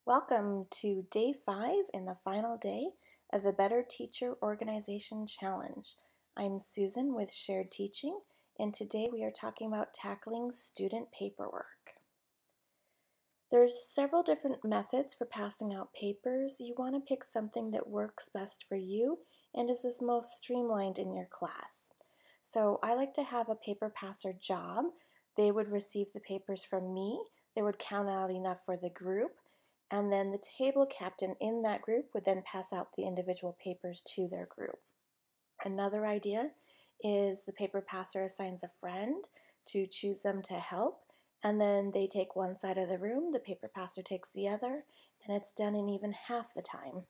Welcome to day 5 and the final day of the Better Teacher Organization Challenge. I'm Susan with Shared Teaching, and today we are talking about tackling student paperwork. There's several different methods for passing out papers. You want to pick something that works best for you and is the most streamlined in your class. So I like to have a paper passer job. They would receive the papers from me. They would count out enough for the group. And then the table captain in that group would then pass out the individual papers to their group. Another idea is the paper passer assigns a friend to choose them to help, and then they take one side of the room, the paper passer takes the other, and it's done in even half the time.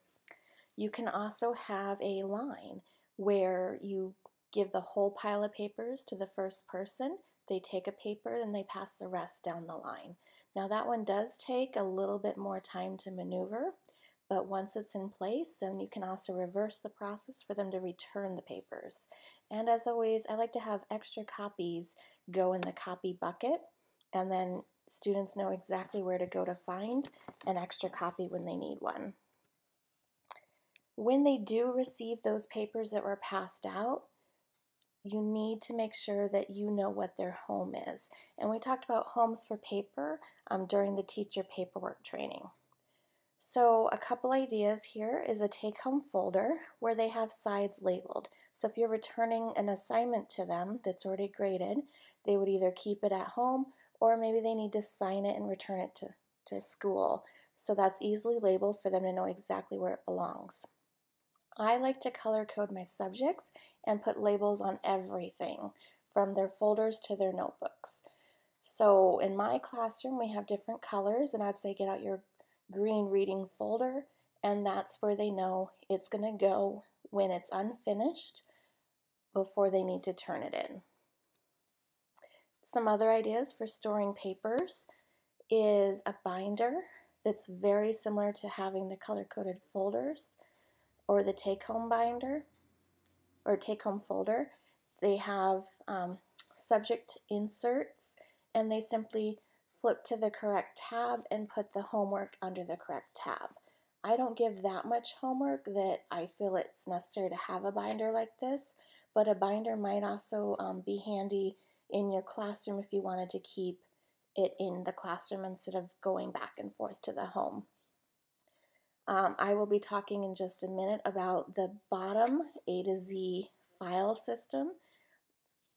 You can also have a line where you give the whole pile of papers to the first person, they take a paper, and they pass the rest down the line. Now that one does take a little bit more time to maneuver, but once it's in place, then you can also reverse the process for them to return the papers. And as always, I like to have extra copies go in the copy bucket, and then students know exactly where to go to find an extra copy when they need one. When they do receive those papers that were passed out, you need to make sure that you know what their home is. And we talked about homes for paper during the teacher paperwork training. So a couple ideas here is a take-home folder where they have sides labeled. So if you're returning an assignment to them that's already graded, they would either keep it at home or maybe they need to sign it and return it to school. So that's easily labeled for them to know exactly where it belongs. I like to color code my subjects and put labels on everything from their folders to their notebooks. So in my classroom we have different colors, and I'd say get out your green reading folder, and that's where they know it's going to go when it's unfinished before they need to turn it in. Some other ideas for storing papers is a binder that's very similar to having the color-coded folders, or the take-home binder or take-home folder. They have subject inserts, and they simply flip to the correct tab and put the homework under the correct tab. I don't give that much homework that I feel it's necessary to have a binder like this, but a binder might also be handy in your classroom if you wanted to keep it in the classroom instead of going back and forth to the home. I will be talking in just a minute about the bottom A to Z file system.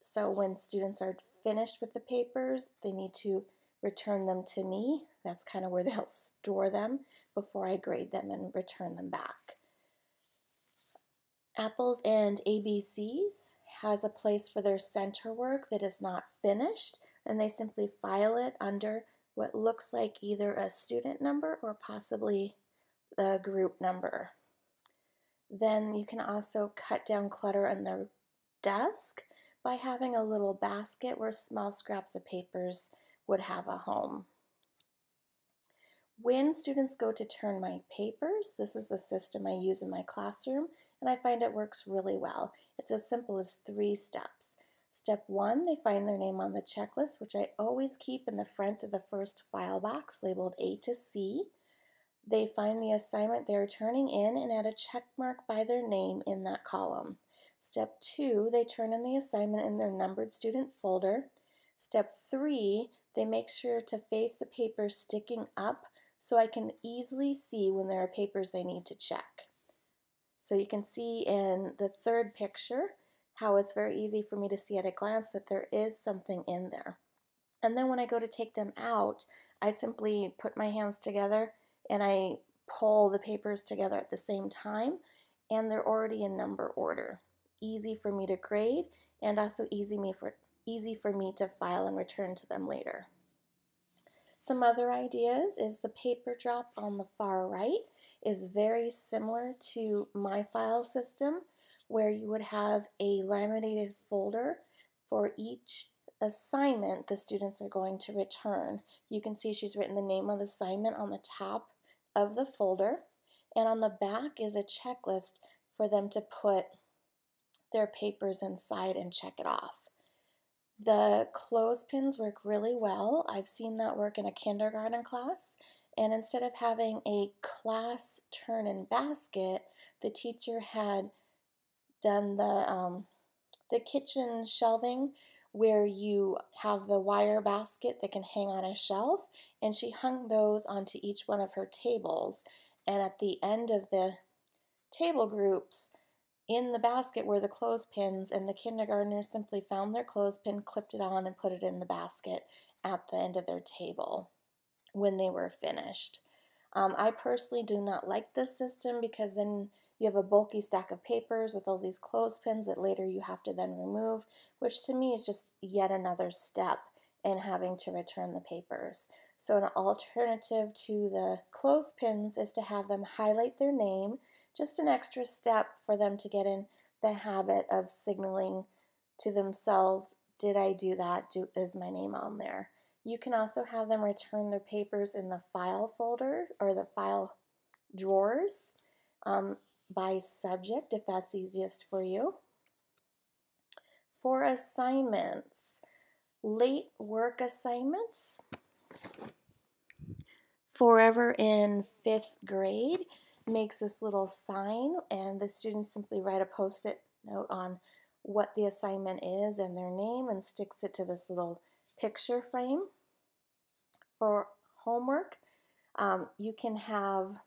So when students are finished with the papers, they need to return them to me. That's kind of where they'll store them before I grade them and return them back. Apples and ABCs has a place for their center work that is not finished, and they simply file it under what looks like either a student number or possibly the group number. Then you can also cut down clutter on their desk by having a little basket where small scraps of papers would have a home. When students go to turn my papers, this is the system I use in my classroom, and I find it works really well. It's as simple as 3 steps. Step 1, they find their name on the checklist, which I always keep in the front of the first file box labeled A to C. They find the assignment they're turning in and add a check mark by their name in that column. Step 2, they turn in the assignment in their numbered student folder. Step 3, they make sure to face the papers sticking up so I can easily see when there are papers I need to check. So you can see in the third picture how it's very easy for me to see at a glance that there is something in there. And then when I go to take them out, I simply put my hands together and I pull the papers together at the same time, and they're already in number order. Easy for me to grade, and also easy for me to file and return to them later. Some other ideas is the paper drop on the far right is very similar to my file system, where you would have a laminated folder for each assignment the students are going to return. You can see she's written the name of the assignment on the top of the folder, and on the back is a checklist for them to put their papers inside and check it off. The clothespins work really well. I've seen that work in a kindergarten class, And instead of having a class turn-in basket, the teacher had done the kitchen shelving where you have the wire basket that can hang on a shelf, and she hung those onto each one of her tables. And at the end of the table groups, in the basket were the clothespins, and the kindergartners simply found their clothespin, clipped it on, and put it in the basket at the end of their table when they were finished. I personally do not like this system because then you have a bulky stack of papers with all these clothespins that later you have to then remove, which to me is just yet another step in having to return the papers. So an alternative to the clothespins is to have them highlight their name, just an extra step for them to get in the habit of signaling to themselves, did I do that? Is my name on there? You can also have them return their papers in the file folder or the file drawers by subject if that's easiest for you. For assignments, late work assignments, Forever in 5th grade makes this little sign, and the students simply write a post-it note on what the assignment is and their name and sticks it to this little picture frame. For homework, you can have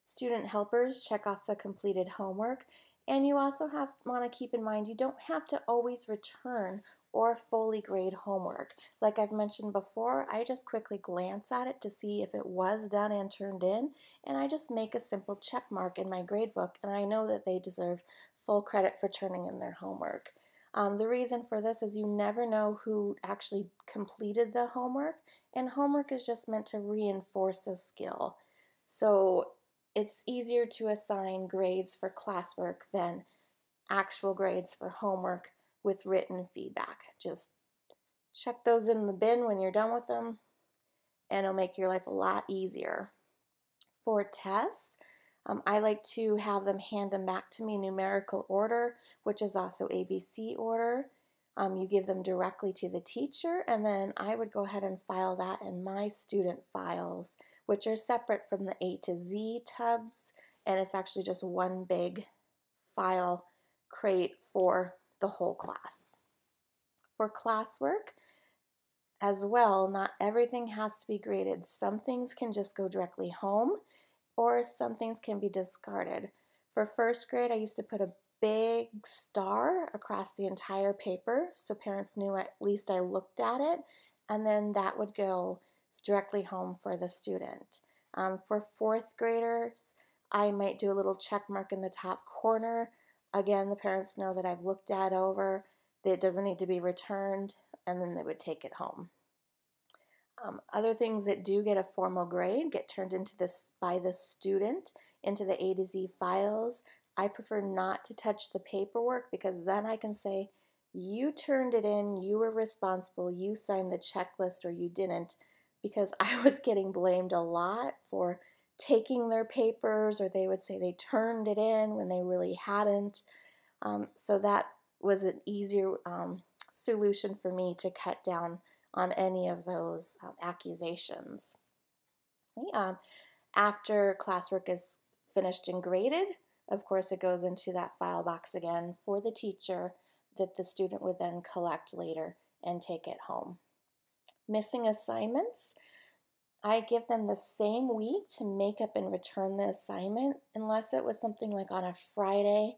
student helpers check off the completed homework, and you also want to keep in mind you don't have to always return or fully grade homework. Like I've mentioned before, I just quickly glance at it to see if it was done and turned in, and I just make a simple check mark in my grade book, and I know that they deserve full credit for turning in their homework. The reason for this is you never know who actually completed the homework, and homework is just meant to reinforce a skill. So it's easier to assign grades for classwork than actual grades for homework with written feedback. Just check those in the bin when you're done with them, and it'll make your life a lot easier. For tests, I like to have them hand them back to me numerical order, which is also ABC order. You give them directly to the teacher, and then I would go ahead and file that in my student files, which are separate from the A to Z tubs, and it's actually just one big file crate for the whole class. For classwork, as well, not everything has to be graded. Some things can just go directly home, or some things can be discarded. For 1st grade, I used to put a big star across the entire paper so parents knew at least I looked at it, and then that would go directly home for the student. For 4th graders, I might do a little check mark in the top corner. Again, the parents know that I've looked at over, that it doesn't need to be returned, and then they would take it home. Other things that do get a formal grade get turned into this by the student into the A to Z files. I prefer not to touch the paperwork because then I can say, you turned it in, you were responsible, you signed the checklist or you didn't, because I was getting blamed a lot for taking their papers, or they would say they turned it in when they really hadn't. So that was an easier solution for me to cut down on any of those accusations. Okay, after classwork is finished and graded, of course it goes into that file box again for the teacher that the student would then collect later and take it home. Missing assignments, I give them the same week to make up and return the assignment unless it was something like on a Friday.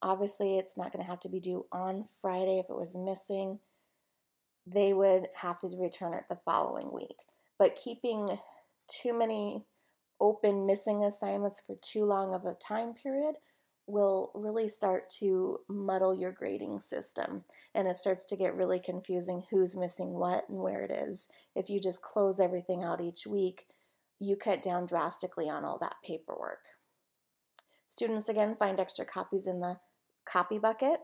Obviously it's not going to have to be due on Friday. If it was missing, they would have to return it the following week. But keeping too many open missing assignments for too long of a time period will really start to muddle your grading system, and it starts to get really confusing who's missing what and where it is. If you just close everything out each week, you cut down drastically on all that paperwork. Students again find extra copies in the copy bucket,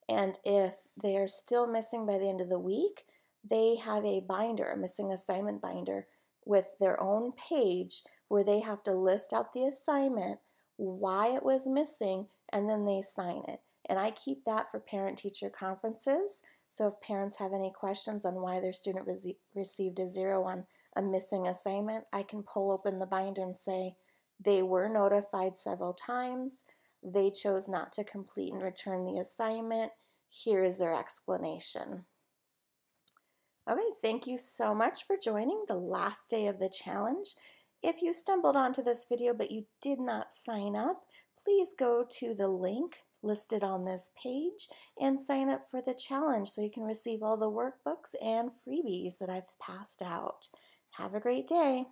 and if they are still missing by the end of the week, they have a binder, a missing assignment binder with their own page where they have to list out the assignment, why it was missing, and then they sign it. And I keep that for parent-teacher conferences, so if parents have any questions on why their student received a 0 on a missing assignment, I can pull open the binder and say, they were notified several times, they chose not to complete and return the assignment, here is their explanation. Okay, thank you so much for joining the last day of the challenge. If you stumbled onto this video but you did not sign up, please go to the link listed on this page and sign up for the challenge so you can receive all the workbooks and freebies that I've passed out. Have a great day.